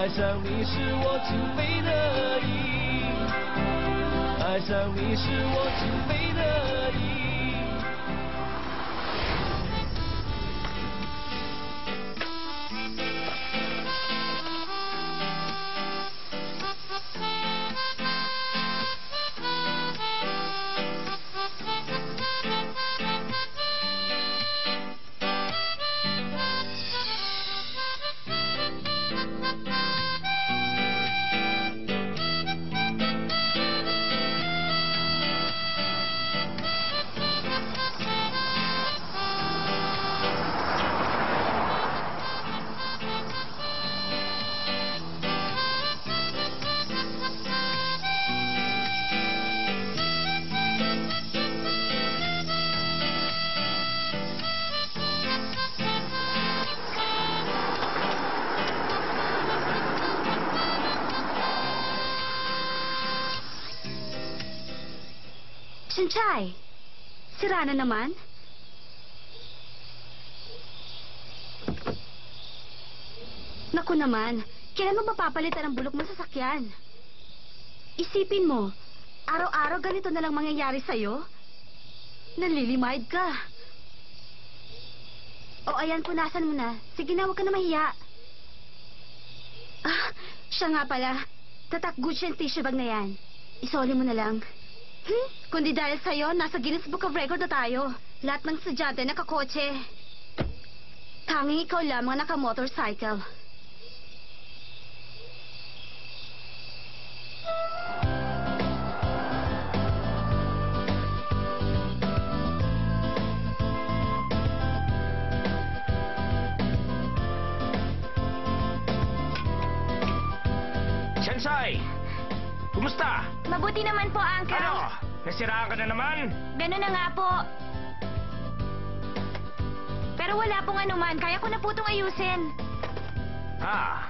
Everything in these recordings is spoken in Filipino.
爱上你是我情非得已，爱上你是我情非得已。Sanchay, sira na naman? Naku naman, kailan mo mapapalitan ang bulok mo sa sasakyan? Isipin mo, araw-araw ganito na lang mangyayari sa'yo? Nalilimaid ka. O ayan, punasan mo na. Sige na, huwag ka na mahiya. Ah, siya nga pala. Tatak Gucci ang tissue bag na yan. Isoli mo na lang. Kundi dahil sa'yo, nasa Guinness Book of Record na tayo. Lahat ng estudyante nakakotse. Tanging ikaw lamang naka-motorcycle. Sensei! Kumusta? Mabuti naman po, Uncle. Ano? Nasiraan ka na naman? Ganun na nga po. Pero wala pong anuman. Kaya ko na po itong ayusin. Ah,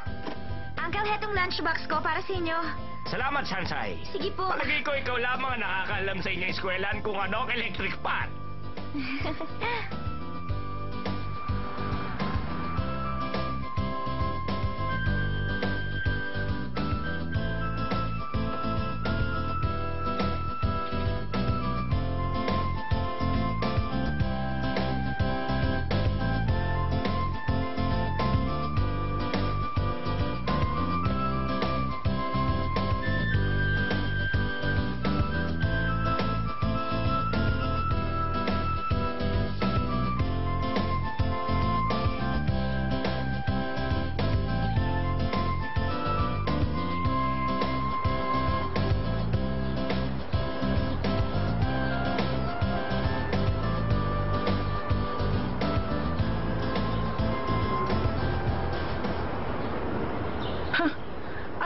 Uncle, hetong lunchbox ko para sa inyo. salamat, Sensei. Sige po. Palagay ko ikaw lamang ang nakakaalam sa inyong eskwelahan kung ano ang electric pan.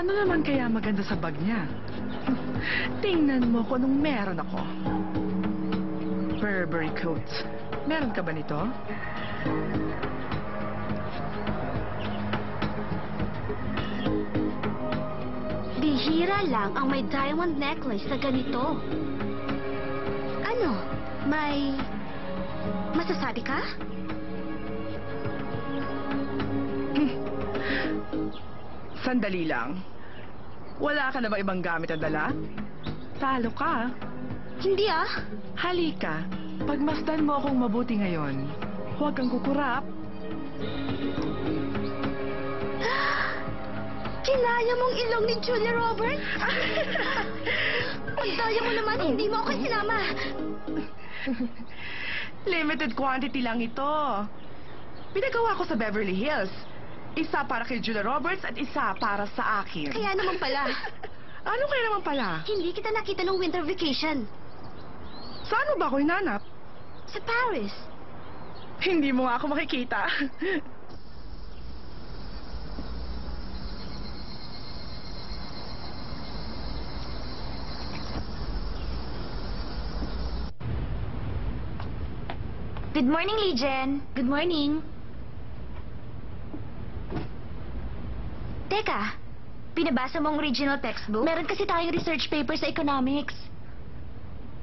Ano naman kaya maganda sa bag niya? Tingnan mo kung anong meron ako. Burberry coat. Meron ka ba nito? Bihira lang ang may diamond necklace sa ganito. Ano? May... masasabi ka? Sandali lang. Wala ka na ba ibang gamit na dala? Talo ka. Hindi ah. Halika. Pagmasdan mo akong mabuti ngayon. Huwag kang kukurap. Kinaya mong ilong ni Julia Roberts? Ang daya mo naman, hindi mo ako sinama. Limited quantity lang ito. Pinagawa ko sa Beverly Hills. Isa para kay Julia Roberts at isa para sa akin. Kaya naman pala. Ano kaya naman pala? Hindi kita nakita nung winter vacation. Saan mo ba ako hinanap? Sa Paris. Hindi mo nga ako makikita. Good morning, Lijen. Good morning. Teka, pinabasa mo ang original textbook? Meron kasi tayong research paper sa economics.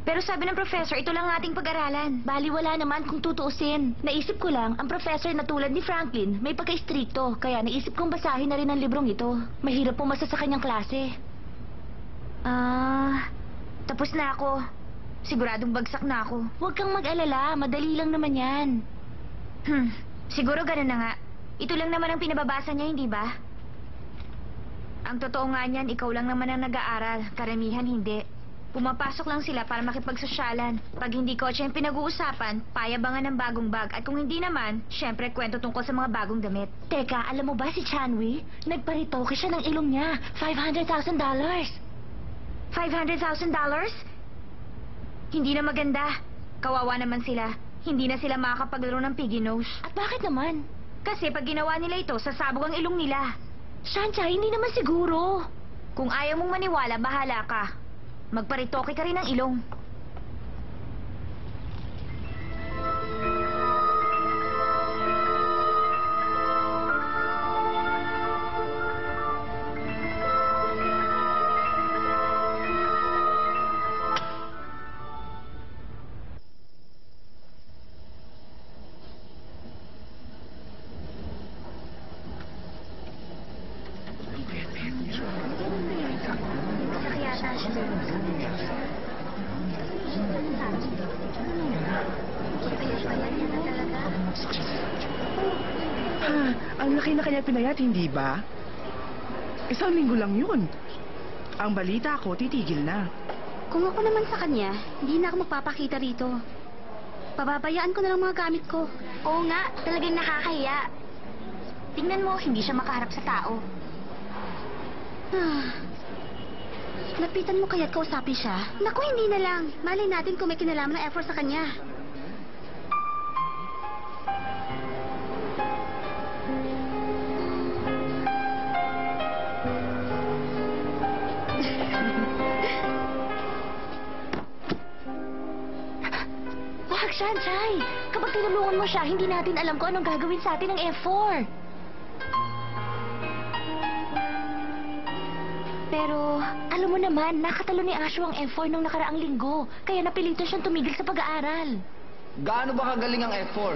Pero sabi ng professor, ito lang ang ating pag-aralan. Baliwala naman kung tutuusin. Naisip ko lang, ang professor na tulad ni Franklin, may pagka-istrikto. Kaya naisip kong basahin na rin ang librong ito. Mahirap pumasa sa kanyang klase. Tapos na ako. Siguradong bagsak na ako. Huwag kang mag-alala, madali lang naman yan. Siguro ganun na nga. Ito lang naman ang pinababasa niya, hindi ba? Ang totoo nga niyan, ikaw lang naman ang nag-aaral. Karamihan hindi. Pumapasok lang sila para makipagsosyalan. Pag hindi kotse ang pinag-uusapan, payabangan ng bagong bag. At kung hindi naman, syempre kwento tungkol sa mga bagong damit. Teka, alam mo ba si Chanwi? Nagparitoke siya ng ilong niya. $500,000. $500,000? Hindi na maganda. Kawawa naman sila. Hindi na sila makakapaglaro ng piggy nose. At bakit naman? Kasi pag ginawa nila ito, sasabog ang ilong nila. Shansha, hindi naman siguro. Kung ayaw mong maniwala, bahala ka. Magparitoke ka rin ng ilong. Ang laki na kanya pinayat, hindi ba? Isang linggo lang yun. Ang balita ko, titigil na. Kung ako naman sa kanya, hindi na ako magpapakita rito. Pababayaan ko na lang mga gamit ko. Oo nga, talagang nakakahiya. Tingnan mo, hindi siya makaharap sa tao. Lapitan mo kaya't kausapin siya. Naku, hindi na lang. Malay natin kung may kinalaman ng effort sa kanya. Wag, Shanshay! Kapag tinulungan mo siya, hindi natin alam kung anong gagawin sa atin ng F4. Pero, alam mo naman, nakatalo ni Ashu ang F4 nung nakaraang linggo. Kaya napilitan siyang tumigil sa pag-aaral. Gaano ba kagaling ang F4?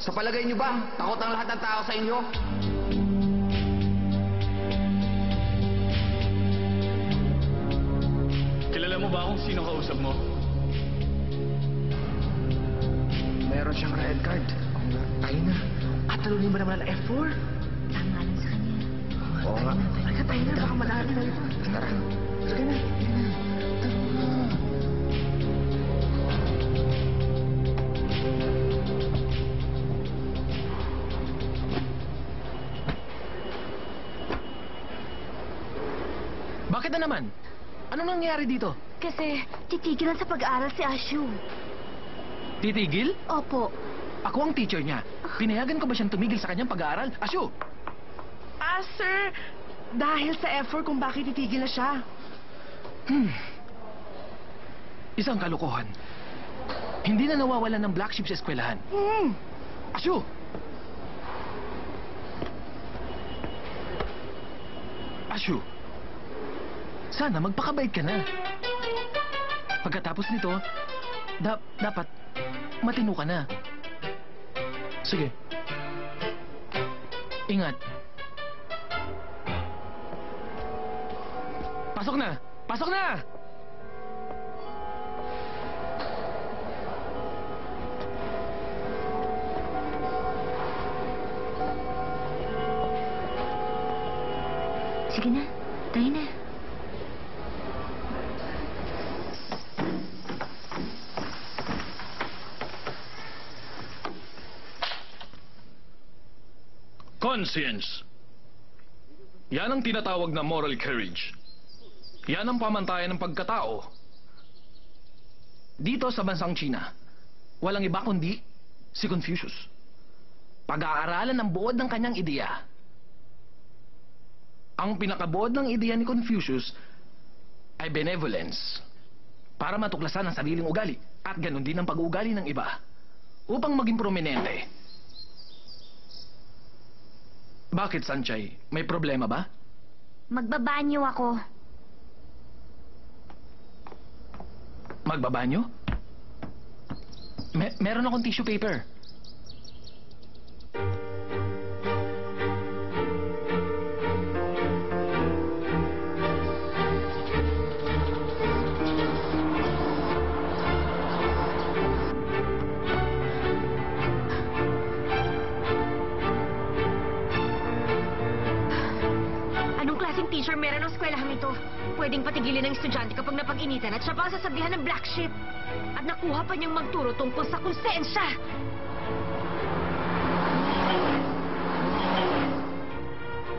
Sa palagay niyo ba, takot ang lahat ng tao sa inyo? Kilala mo ba kung sino kausap mo? Meron siyang red card. Tayo na. At talunin mo naman ang F4. Tama lang sa kanya. Oo nga. Tayo na, baka madali na ito. Tara. Sige na. Bakit na naman? Anong nangyayari dito? Kasi titigilan sa pag-aaral si Ashu. Titigil? Opo. Ako ang teacher niya. Pinayagan ko ba siyang tumigil sa kanyang pag-aaral? Asyo! Sir, dahil sa effort kung bakit titigil na siya. Isang kalokohan. Hindi na nawawalan ng black sheep sa eskwelahan. Asyo! Asyo! Sana magpakabait ka na. Pagkatapos nito, dapat matino ka na. Sige. Ingat. Pasok na! Pasok na! Sige na, tayo na. Conscience. Yan ang tinatawag na moral courage. Yan ang pamantayan ng pagkatao. Dito sa bansang China, walang iba kundi si Confucius. Pag-aaralan ng buod ng kanyang ideya. Ang pinakabuod ng ideya ni Confucius ay benevolence. Para matuklasan ang sariling ugali at ganun din ang pag-uugali ng iba. Upang maging prominente. Bakit, Sanchay? May problema ba? Magbabanyo ako. Magbabanyo? Meron akong tissue paper. Anong klaseng teacher meron ng eskwelahan ito? Pwedeng patigilin ng estudyante kapag napag-initan at siya pa ang sasabihan ng black sheep. At nakuha pa niyang magturo tungkol sa konsensya.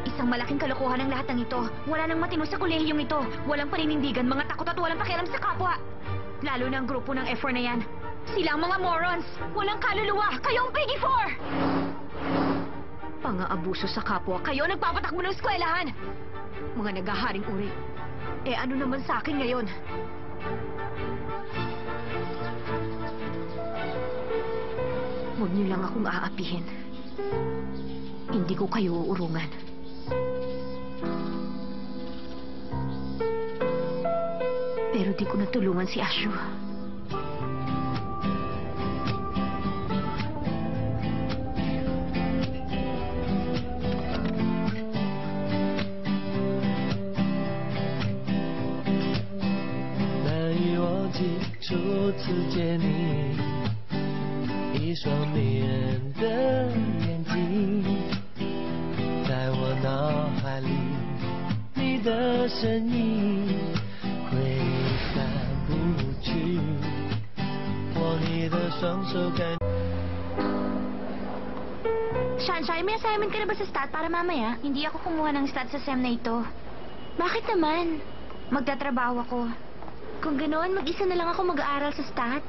Isang malaking kalokohan ng lahat ng ito. Wala nang matino sa kolehiyong ito. Walang paninindigan, mga takot at walang pakialam sa kapwa. Lalo na ang grupo ng F4 na yan. Sila ang mga morons. Walang kaluluwa. Kayo ang Piggy 4! Pang-aabuso sa kapwa. Kayo nagpapatakbo ng eskwelahan. Mga naghaharing uri. Eh ano naman sa akin ngayon? Huwag niyo lang akong aapihin. Hindi ko kayo uurungan. Pero di ko natulungan si Ashu.初次见你，一双迷人的眼睛，在我脑海里，你的身影挥散不去，握你的双手感。 Sunshine, may assignment ka na ba sa stat para mamaya? Hindi ako kumuha ng stat sa SEM na ito. Bakit naman? Magtatrabaho ako. Kung ganoon, mag-isa na lang ako mag-aaral sa stat.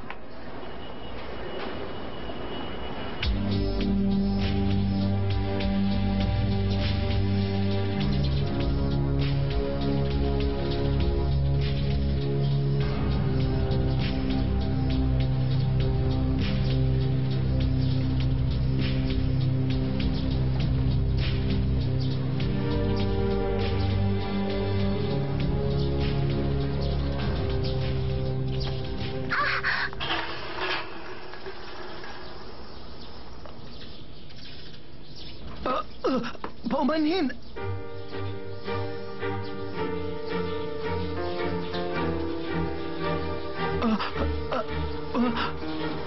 Paumanhin!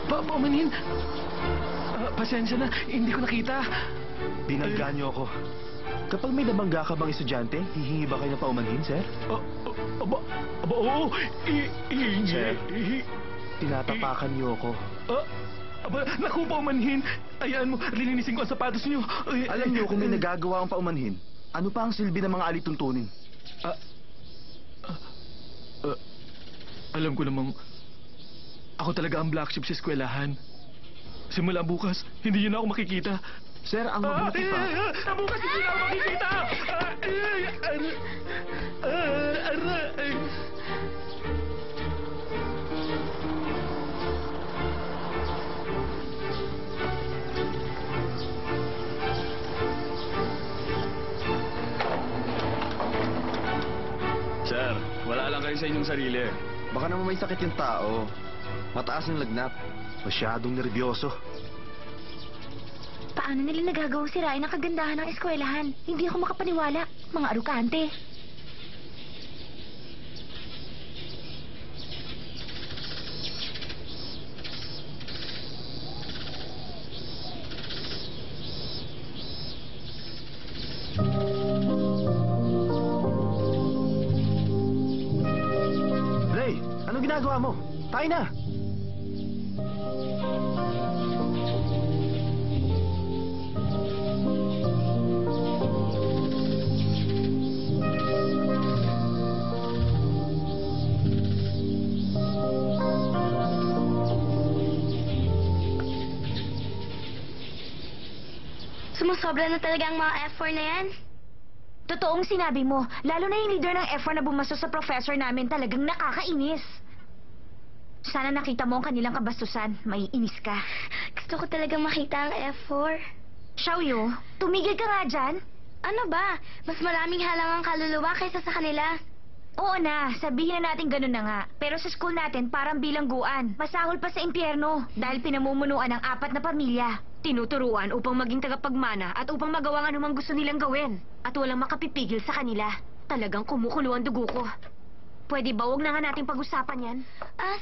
Paumanhin! Pasensya na, hindi ko nakita. Binangga niyo ako. Kapag may nabangga ka bang estudyante, hihingi ba kayo ng paumanhin, sir? Oo. Sir, tinatapakan niyo ako. Naku, paumanhin. Ayaan mo, lilinisin ko ang sapatos niyo. Alam niyo kung may nagagawa ang paumanhin, ano pa ang silbi ng mga alituntunin? Alam ko namang ako talaga ang black sheep sa eskwelahan. Simula bukas, hindi niyo na ako makikita. Sir, ang mabuti pa... Bukas hindi na ako makikita! Sir, wala lang kayo sa inyong sarili. Baka naman may sakit yung tao. Mataas yung lagnat. Masyadong nervyoso. Paano nila nagagawang sirain ang kagandahan ng eskwelahan? Hindi ako makapaniwala. Mga arukante. Ray, anong ginagawa mo? Tayo na! Sumusobra na talaga ang mga F4 na yan. Totoong sinabi mo, lalo na yung leader ng F1 na bumasto sa professor namin talagang nakakainis. Sana nakita mo ang kanilang kabastusan. Maiinis ka. Gusto ko talaga makita ang F4. Xiaoyu, tumigil ka nga dyan. Ano ba? Mas maraming halangang kaluluwa kaysa sa kanila. Oo na, sabihin na natin ganun na nga. Pero sa school natin, parang bilangguan. Masahol pa sa impyerno dahil pinamumunuan ng 4 na pamilya. Tinuturuan upang maging tagapagmana at upang magawa ang anumang gusto nilang gawin. At walang makapipigil sa kanila. Talagang kumukulo ang dugo ko. Pwede ba wag na nga nating pag-usapan yan?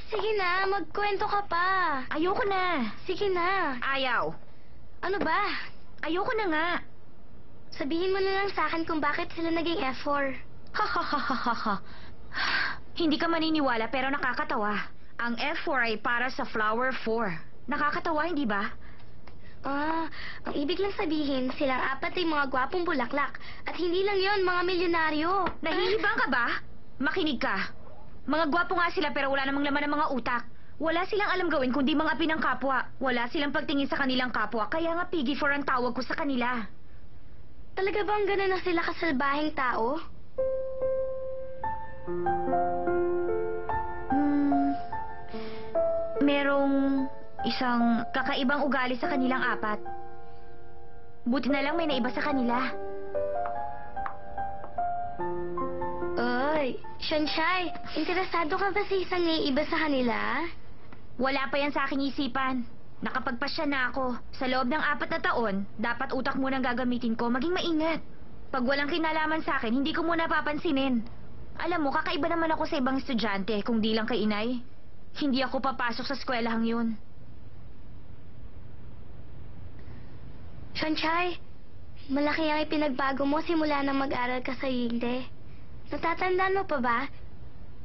Sige na, magkwento ka pa. Ayoko na. Sige na. Ayaw. Ano ba? Ayoko na nga. Sabihin mo na lang sa akin kung bakit sila naging F4. Ha ha ha ha ha ha. Hindi ka maniniwala pero nakakatawa. Ang F4 ay para sa flower 4. Nakakatawa, hindi ba? Ang ibig lang sabihin, silang 4 ay mga gwapong bulaklak. At hindi lang yon, mga milyonaryo. Nahihibang ka ba? Makinig ka. Mga gwapo nga sila pero wala namang laman ng mga utak. Wala silang alam gawin kundi mga api ng kapwa. Wala silang pagtingin sa kanilang kapwa. Kaya nga Piggy 4 ang tawag ko sa kanila. Talaga bang gano'n na sila kasalbahing tao? Merong isang kakaibang ugali sa kanilang 4. Buti na lang may naiba sa kanila. Oy, Shanshay, interesado ka ba sa isang naiiba sa kanila? Wala pa yan sa aking isipan. Nakapagpasya na ako. Sa loob ng 4 na taon, dapat utak muna ang gagamitin ko. Maging maingat. Pag walang kinalaman sa akin, hindi ko muna papansinin. Alam mo, kakaiba naman ako sa ibang estudyante, kung di lang kay inay. Hindi ako papasok sa eskwelahang yun. Shanshay, malaki ang ipinagbago mo simula nang mag-aral ka sa Yingde. Natatandaan mo pa ba?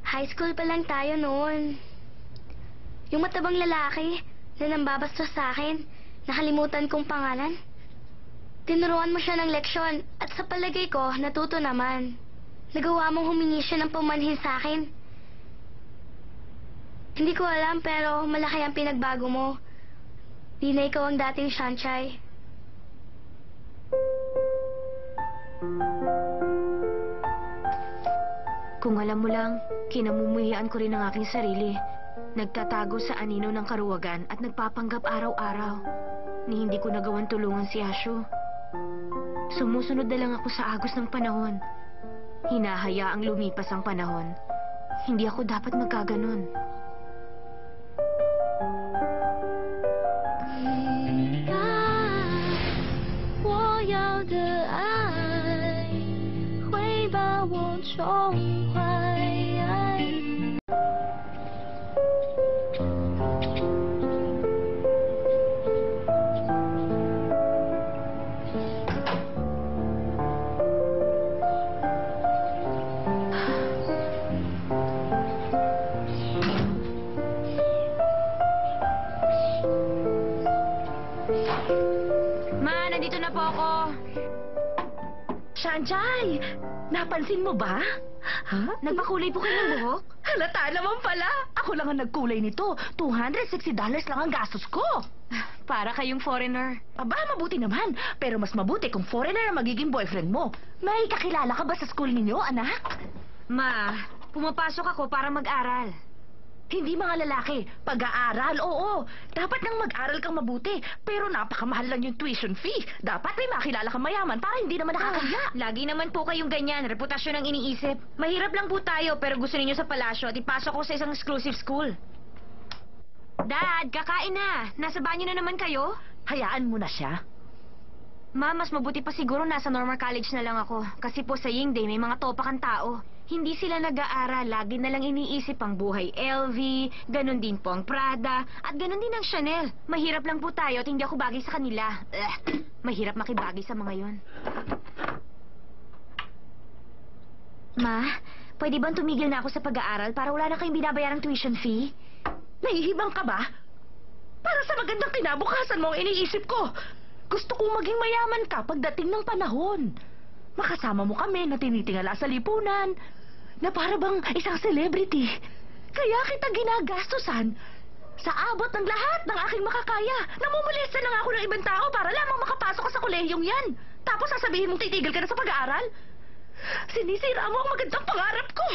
High school pa lang tayo noon. Yung matabang lalaki na nambabastos sa akin, nakalimutan kong pangalan. Tinuruan mo siya ng leksyon at sa palagay ko, natuto naman. Nagawa mong humingi siya ng pumanhin sa akin. Hindi ko alam pero malaki ang pinagbago mo. Di na ikaw ang dating Shanshay. Kung alam mo lang, kinamumuhian ko rin ang aking sarili. Nagtatago sa anino ng karuwagan at nagpapanggap araw-araw ni hindi ko nagawan tulungan si Asho. Sumusunod na lang ako sa agos ng panahon. Hinahayaang lumipas ang panahon. Hindi ako dapat magkaganon. 我要的爱会把我宠坏。Ma, nandito na po ako. Shanshay, napansin mo ba? Ha? Nagpakulay po kayo ng buhok? Halata naman pala. Ako lang ang nagkulay nito. $260 lang ang gastos ko. Para kayong foreigner. Aba, mabuti naman. Pero mas mabuti kung foreigner ang magiging boyfriend mo. May kakilala ka ba sa school ninyo, anak? Ma, pumapasok ako para mag-aral. Hindi mga lalaki. Pag-aaral, oo. Dapat nang mag-aral kang mabuti. Pero napakamahal lang yung tuition fee. Dapat may makilala kang mayaman para hindi naman nakakaya. Lagi naman po kayong ganyan. Reputasyon ang iniisip. Mahirap lang po tayo pero gusto ninyo sa palasyo at ipasok ko sa isang exclusive school. Dad, kakain na. Nasa banyo na naman kayo? Hayaan mo na siya. Ma, mas mabuti pa siguro nasa normal college na lang ako. Kasi po sa Yingde may mga topak ang tao. Hindi sila nag-aaral, lagi na lang iniisip ang buhay LV, ganun din po ang Prada, at ganun din ang Chanel. Mahirap lang po tayo at hindi ako bagay sa kanila. Mahirap makibagay sa mga yon. Ma, pwede bang tumigil na ako sa pag-aaral para wala na kayong binabayarang tuition fee? Nahihibang ka ba? Para sa magandang kinabukasan mo ang iniisip ko. Gusto kong maging mayaman ka pagdating ng panahon. Makasama mo kami na tinitingala sa lipunan, na para bang isang celebrity. Kaya kita ginagastusan sa abot ng lahat ng aking makakaya. Namumulista lang ako ng ibang tao para lamang makapasok ka sa kolehiyong yan. Tapos sasabihin mong titigil ka na sa pag-aaral? Sinisira mo ang magandang pangarap ko.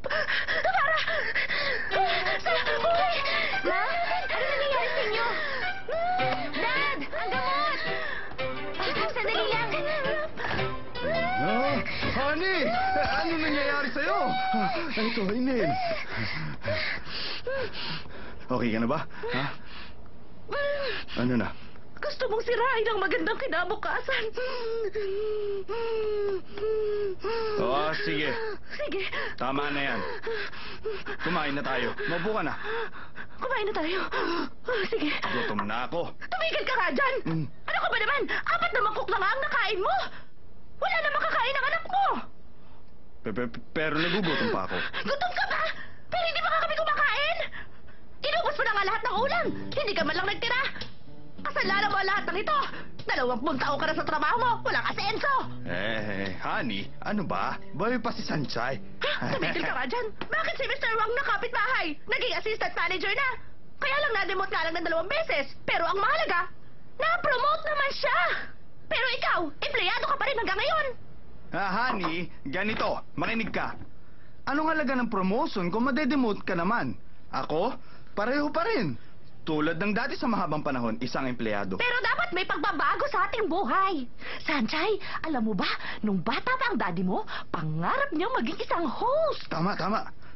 Para sa buhay. Ma, ano nangyayari sa inyo? Dad, ang gamot! Sandali lang. Honey! Ano nangyayari sa'yo? Ito, Inel. Okay ka na ba? Ha? Ano na? Gusto mong sirain ang magandang kinabukasan. Oo, sige. Sige, Tama na yan. Kumain na tayo. Maupo ka na. kumain na tayo. Sige, Gutom na ako. tumigil ka nga dyan. Ano ka ba naman? 4 na mangkok na nga ang nakain mo. Wala na makakain ang anak mo. Pero nagugutom pa ako. Gutom ka ba? Pero hindi pa nga kami kumakain. Inubos mo na nga lahat ng ulam. Hindi ka man lang nagtira. Kasalanan mo ang lahat ng ito. 20 taon ka na sa trabaho mo. Walang asenso. Honey, ano ba? Boy pa si Sanchay. Tumigil ka nga dyan. Bakit si Mr. Wang na kapitbahay? Naging assistant manager na. Kaya lang na-demote nga lang ng 2 beses. Pero ang mahalaga, na-promote naman siya. Pero ikaw, empleyado ka pa rin hanggang ngayon. Honey, ganito. Makinig ka. Anong halaga ng promotion kung madedemote ka naman? Ako, pareho pa rin. Tulad ng dati sa mahabang panahon, isang empleyado. Pero dapat may pagbabago sa ating buhay. Sanchay, alam mo ba, nung bata pa ang daddy mo, pangarap niyang maging isang host. Tama.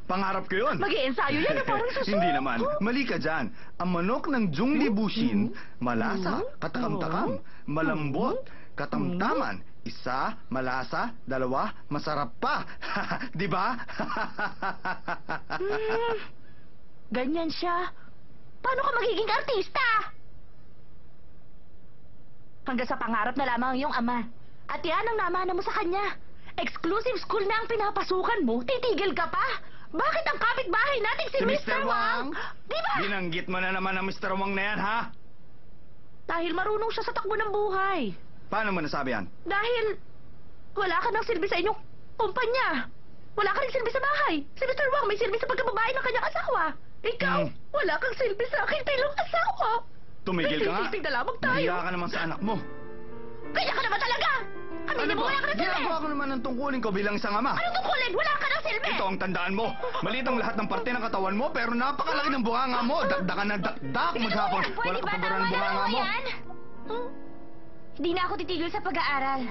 Pangarap ko yun. Mag-i-ensayo yan na parang suso. Hindi naman. Mali ka dyan. Ang manok ng Zhongli Bushin, malasa, katakam-takam, malambot, katamtaman, 1, malasa, 2, masarap pa. Di ba? Ganyan siya. Paano ka magiging artista? Hanggang sa pangarap na lamang ang iyong ama. At yan ang namana mo sa kanya. Exclusive school na ang pinapasukan mo, titigil ka pa? Bakit ang kapitbahay natin si Mr. Wang? Di ba? Binanggit mo na naman ang Mr. Wang na yan, ha? Dahil marunong siya sa takbo ng buhay. Paano mo nasabi yan? Dahil wala ka ng silbi sa inyong kumpanya. Wala ka rin silbi sa bahay. Si Mr. Wang may silbi sa pagkababae ng kanyang asawa. Ikaw, wala kang silbi sa aking tilong asawa. Tumigil ka nga. Nagsisisig na lamang tayo. Nahiya ka naman sa anak mo. Kaya ka naman talaga! Aminin mo, wala ka ng silbi! Ginagawa ko naman ang tungkulin ko bilang isang ama. Anong tungkulin? Wala ka ng silbi! Ito ang tandaan mo. Maliit ang lahat ng parte ng katawan mo, pero napakalaki ng bunganga mo. Dakdakan ng dakdak maghapon. Wala ka pagkaroon ng bunganga mo. Hindi na ako titigil sa pag-aaral.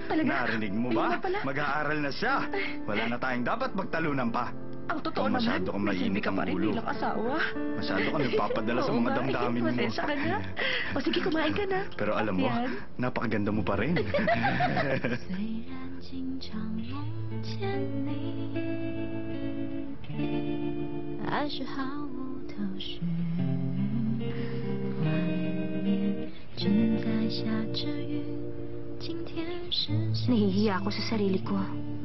Talaga? Narinig mo ba? Ayun na pala. Mag-aaral na siya. Wala na tayong dapat magtalunan pa. Ang totoo Masyado naman, kang mainit ka pa ang rin ulo. bilang asawa. Masyado ka nagpapadala sa Oo mga nga, damdamin mo. pasensya ka na. O sige, kumain ka na. Pero alam mo, Yan. napakaganda mo pa rin. 虽然经常梦见你，还是毫无头绪。外面正在下着雨，今天是星期 Nahihiya ako sa sarili ko.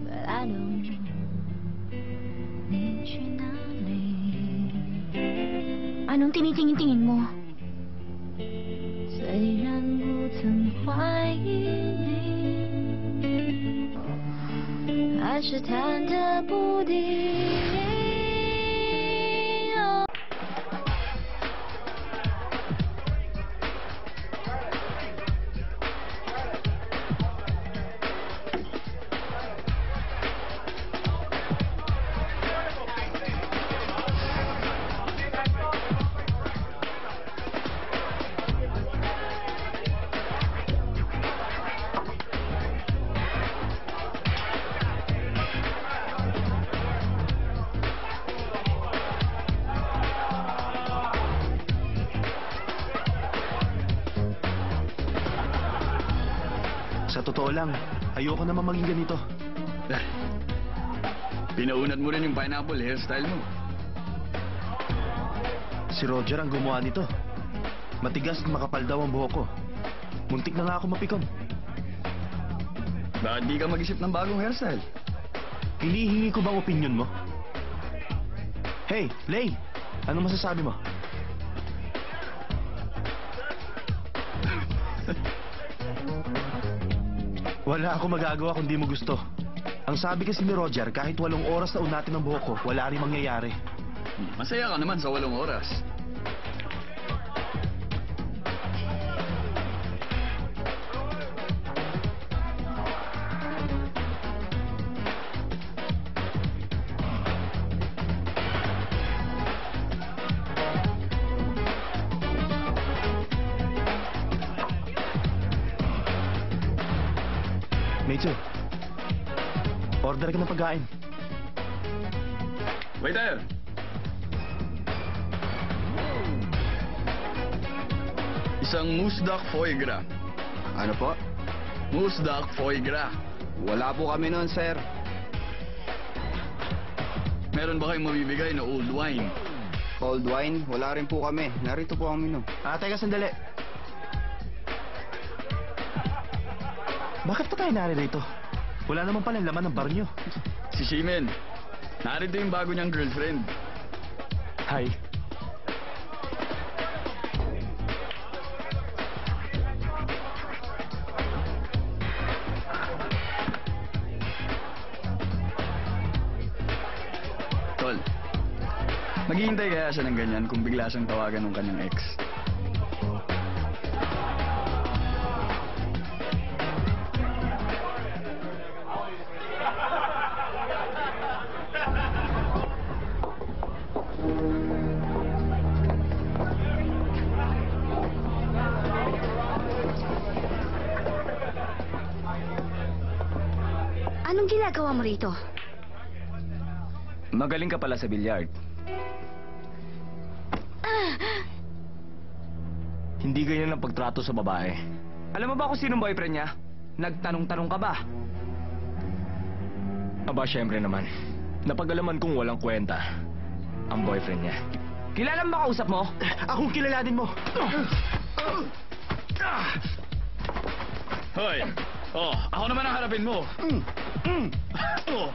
But I don't know 你去哪里。 Anong tinitingin-tingin mo? 虽然不曾怀疑你，还是忐忑不定。Sa totoo lang, ayoko naman maging ganito. Pinaunat mo rin yung pineapple hairstyle mo. Si Roger ang gumawa nito. Matigas at makapal daw ang buhok ko. Muntik na nga ako mapikon. Bakit di ka mag-isip ng bagong hairstyle? Hinihingi ko bang opinion mo? Hey, Lay! Ano masasabi mo? Wala ako magagawa kung di mo gusto. Ang sabi kasi ni Roger, kahit 8 oras na unatin ang buhok ko, wala rin mangyayari. Masaya ka naman sa 8 oras. Mecho, order ka ng pagkain. Waiter! Isang musdak foie gras. Ano po? Musdak foie gras. Wala po kami noon, sir. Meron ba kayong mabibigay na old wine? Cold wine, wala rin po kami. Narito po kami, no. Teka, sandali. Bakit pa tayo naririto? Wala naman pala laman ng bar nyo. Si Shimen. Narito yung bago niyang girlfriend. Hi. Tol, maghihintay kaya siya ng ganyan kung bigla siyang tawagan ng kanyang ex? Anong ginagawa mo rito? Magaling ka pala sa billiard. Hindi ganyan ang pagtrato sa babae. Alam mo ba kung sinong boyfriend niya? Nagtanong-tanong ka ba? Aba, syempre naman. Napag-alaman kong walang kwenta ang boyfriend niya. Kilala mo ba kausap mo? Akong kilalanin mo! Hoy! Oh, ako naman ang harapin mo. Oh.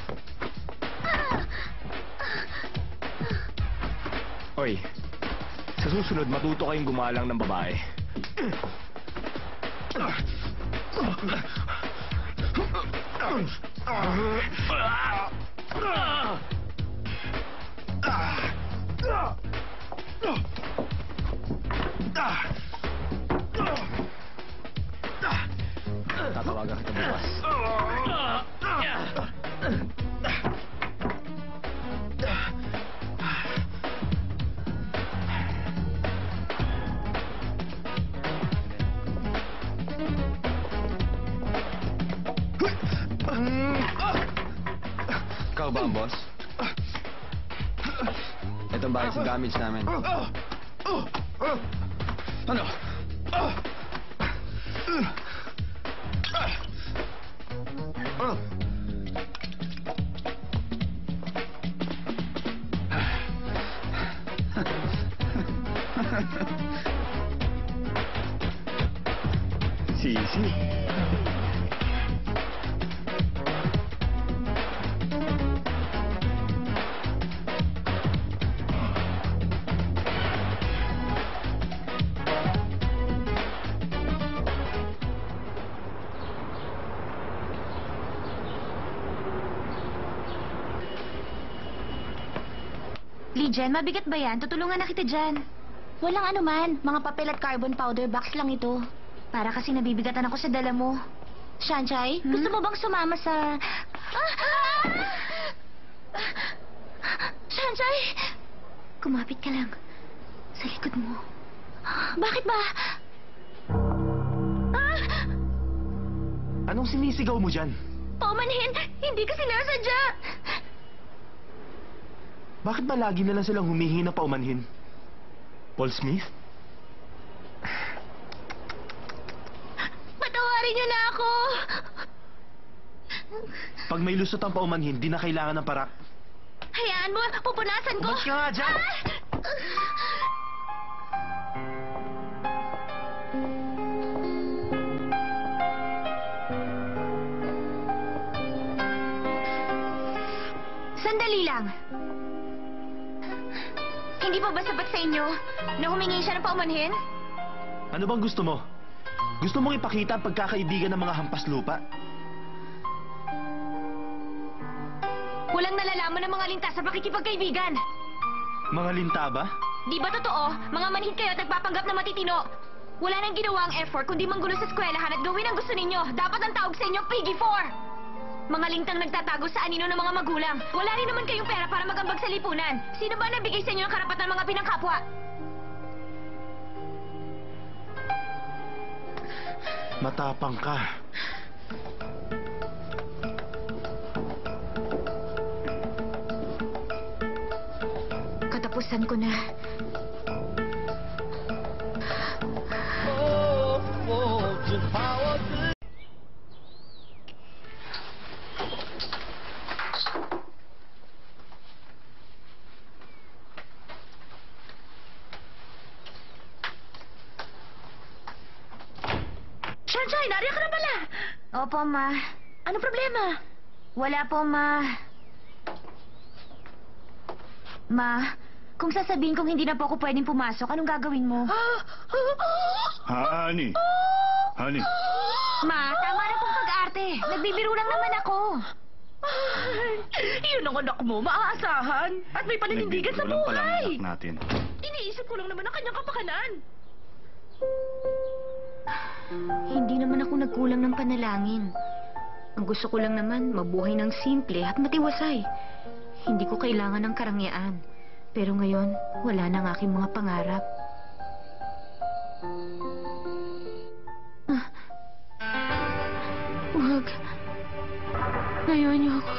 Oy, sa susunod matuto kayong gumalang ng babae. Tatawagan kita bukas. Ikaw ba ang boss? Itong bayad sa damage namin. Ano? Sisi. Lijen, mabigat ba yan? Tutulungan na kita dyan. Walang anuman. Mga papel at carbon powder box lang ito. Para kasi nabibigatan ako sa dala mo. Shanchay, gusto mo bang sumama sa... Shanchay! Kumapit ka lang. Sa likod mo. Bakit ba? Anong sinisigaw mo dyan? Paumanhin! Hindi ka sinasadya! Bakit ba lagi na lang silang humihingi ng paumanhin? Paul Smith? Patawarin niyo na ako! Pag may lusot ang paumanhin, di na kailangan ng parak. Hayaan mo! Pupunasan ko! Umalis ka nga dyan! Sandali lang. Hindi pa ba sapat sa inyo na humingi siya ng paumanhin? Ano bang gusto mo? Gusto mong ipakita ang pagkakaibigan ng mga hampas lupa? Walang nalalaman ng mga linta sa pakikipagkaibigan. Mga linta ba? Di ba totoo? Mga manhid kayo at nagpapanggap na matitino. Wala nang ginawa ang effort kundi manggulo sa eskwelahan at gawin ang gusto ninyo. Dapat ang tawag sa inyo, Piggy 4! Mga lintang nagtatago sa anino ng mga magulang. Wala rin naman kayong pera para magambag sa lipunan. Sino ba nabigay sa inyo ng karapatan ng mga pinangkapwa? Matapang ka. Katapusan ko na. Sunshine, nariyan ka na pala. Opo, Ma. Ano problema? Wala po, Ma. Ma, kung sasabihin kong hindi na po ako pwedeng pumasok, anong gagawin mo? Honey. Honey. Ma, tama na pong pag-arte. Nagbibiro lang naman ako. Yun ang anak mo, maaasahan. At may paninindigan sa Walang palang buhay. anak natin. Iniisip ko lang naman ang kanyang kapakanan. Hindi naman ako nagkulang ng panalangin. Ang gusto ko lang naman, mabuhay ng simple at matiwasay. Hindi ko kailangan ng karangyaan. Pero ngayon, wala na ang aking mga pangarap. Wag. Ayaw niyo ako.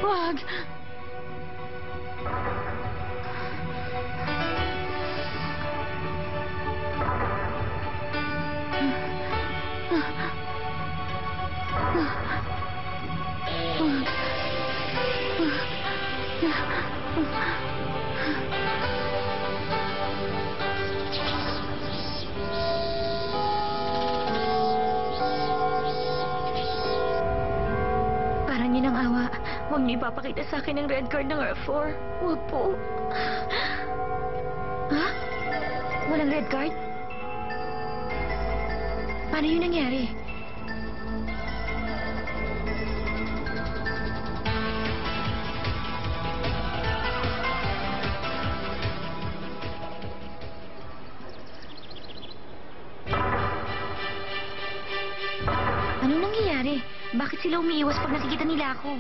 Wag. Parang yun ang awa. Huwag niyo ipapakita sa akin ang red card ng R4. Huwag po. Ha? Walang red card? Paano yun nangyari? Anong nangyayari? Bakit sila umiiwas pag nakikita nila ako?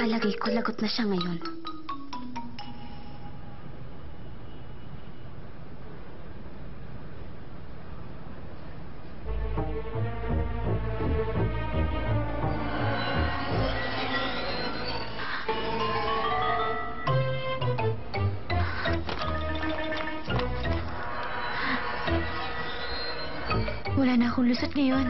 Alagay ko lagot na siya ngayon. Wala na akong lusot ngayon.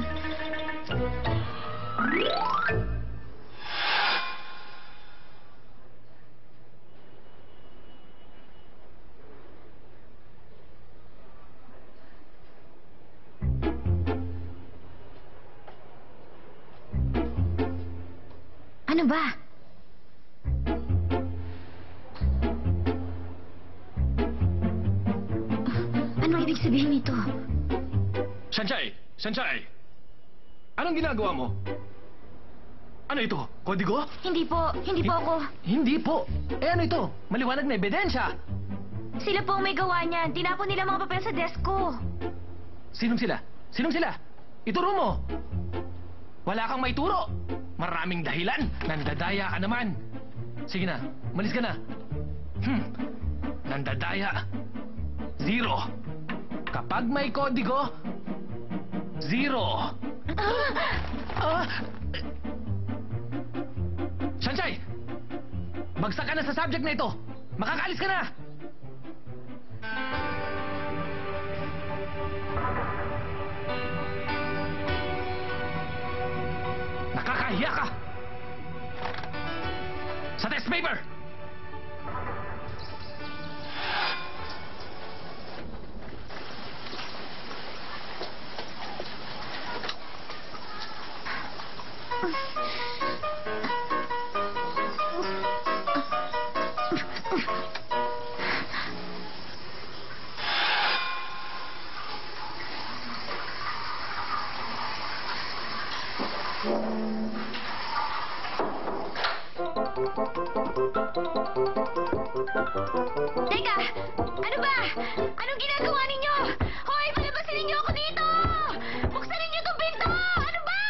Ano ba? Anong ibig sabihin nito? Sanchay! Sanchay! Anong ginagawa mo? Ano ito? Kodigo? Hindi po ako. Hindi po. Eh ano ito? Maliwanag na ebidensya. Sila po ang may gawa niyan. Tinapon nila mga papel sa desk ko. Sinong sila? Sinong sila? Ituro mo. Wala kang maituro. Maraming dahilan. Nandadaya ka naman. Sige na, malis ka na. Nandadaya. 0. Kapag may kodigo, 0. Sanchay! Bagsak ka na sa subject na ito. Makakaalis ka na. Nakakahiya ka! Sa test paper! Teka! Ano ba? Anong ginagawa ninyo? Hoy, palabasin ninyo ako dito! Buksan ninyo itong pinto! Ano ba?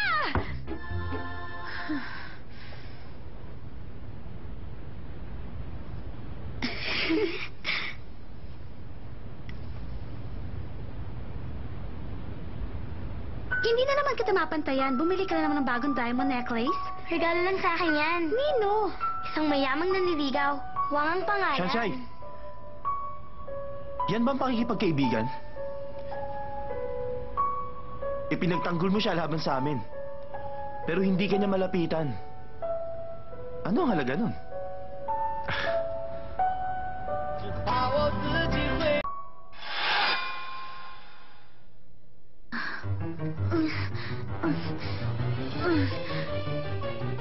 Hindi na naman kita mapantayan. Bumili ka na naman ng bagong diamond necklace. Regalo lang sa akin yan. Nino? Isang mayamang nanliligaw. Wangang pangalan. Shanshay! Yan bang pakikipagkaibigan? Ipinagtanggol mo siya laban sa amin. Pero hindi ka niya malapitan. Ano ang halaga nun?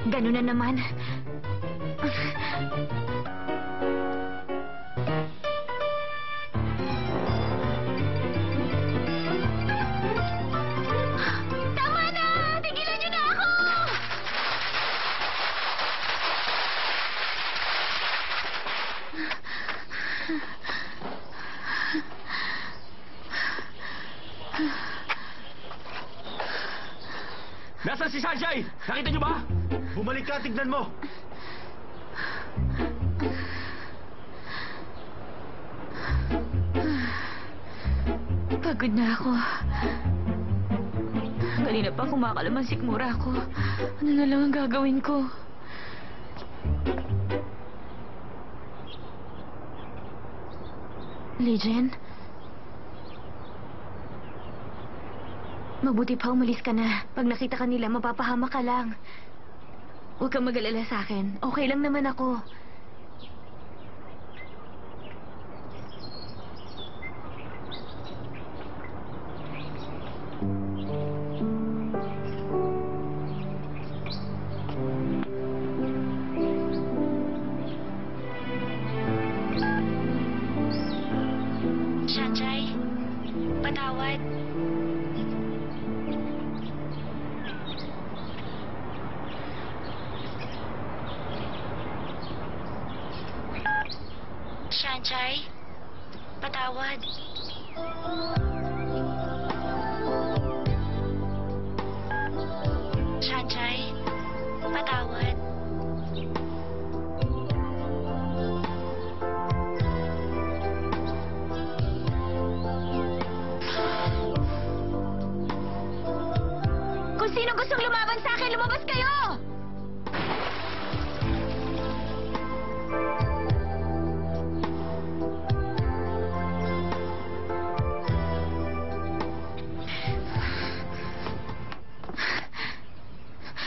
Ganun na naman. Tama na! Tigilan niyo na ako! Nasaan si Sunshine? Nakita niyo ba? Bumalik ka, tignan mo! Pagod na ako. Kanina pa kumakalaman sikmura ako. Ano na lang ang gagawin ko? Legend? Mabuti pa umalis ka na. Pag nakita ka nila, mapapahamak ka lang. Huwag kang mag-alala sa akin. Okay lang naman ako. Shanshay, patawad. Shanshay, patawad. Shanshay, patawad. Kung sino gustong lumaban sa akin, lumabas kayo!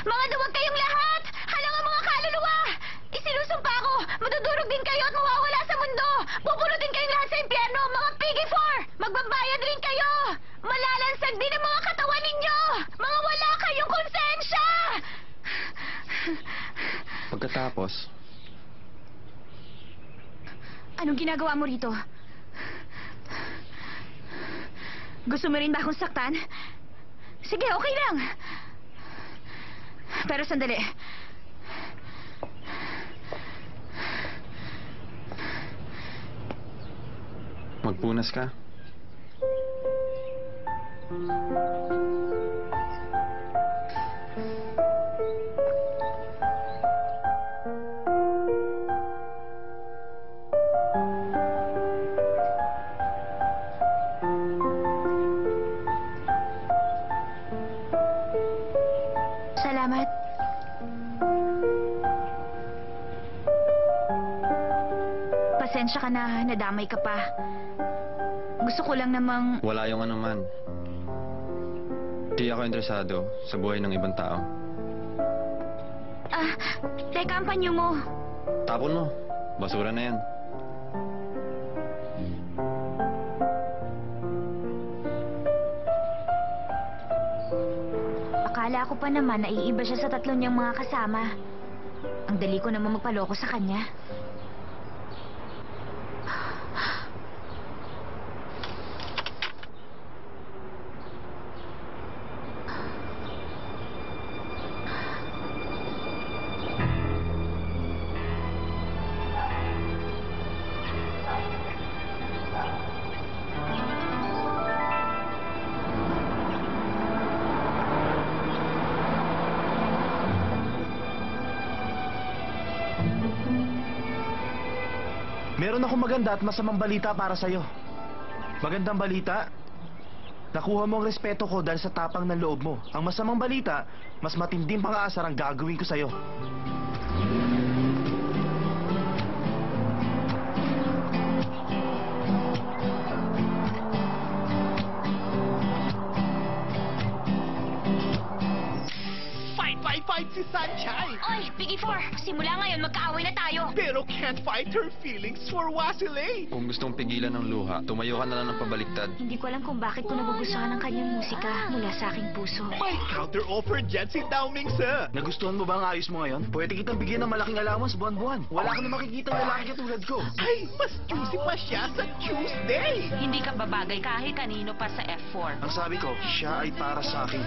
Mga duwag kayong lahat! Halang ang mga kaluluwa! Isinusumpa ako! Madudurog din kayo at mawawala sa mundo! Pupulutin kayong lahat sa impyerno! Mga Piggy 4! Magbabayad rin kayo! Malalansag din ang mga katawan ninyo! Mga wala kayong konsensya! Pagkatapos, Anong ginagawa mo rito? Gusto mo rin ba akong saktan? Sige, okay lang. Pero sandali. magpunas ka. Salamat. Pasensya ka na, nadamay ka pa. Gusto ko lang namang... Wala yung anuman. Di ako interesado sa buhay ng ibang tao. Teka, ang panyo mo. Tapon mo. Basura na yan. Akala ko pa naman na iiba siya sa tatlo niyang mga kasama. Ang dali ko naman magpaloko sa kanya. Meron akong maganda at masamang balita para sa'yo. Magandang balita, nakuha mo ang respeto ko dahil sa tapang ng loob mo. Ang masamang balita, mas matinding pang-aasar ang gagawin ko sa'yo. Fight si Sanchay! Oy, Piggy 4, simula ngayon magkaaway na tayo. Pero can't fight her feelings for Wasilay! Kung gustong pigilan ng luha, tumayo ka na lang ng pabaliktad. Hindi ko alam kung bakit ko nagugustuhan ng kanyang musika mula sa aking puso. May counter-offer dyan si Dao Ming, sir! Nagustuhan mo ba ang ayos mo ngayon? Pwede kitang bigyan ng malaking allowance buwan-buwan. Wala ka na makikita ng lalaki katulad ko. Ay, mas juicy pa siya sa Tuesday! Hindi ka babagay kahit kanino pa sa F4. Ang sabi ko, siya ay para sa akin.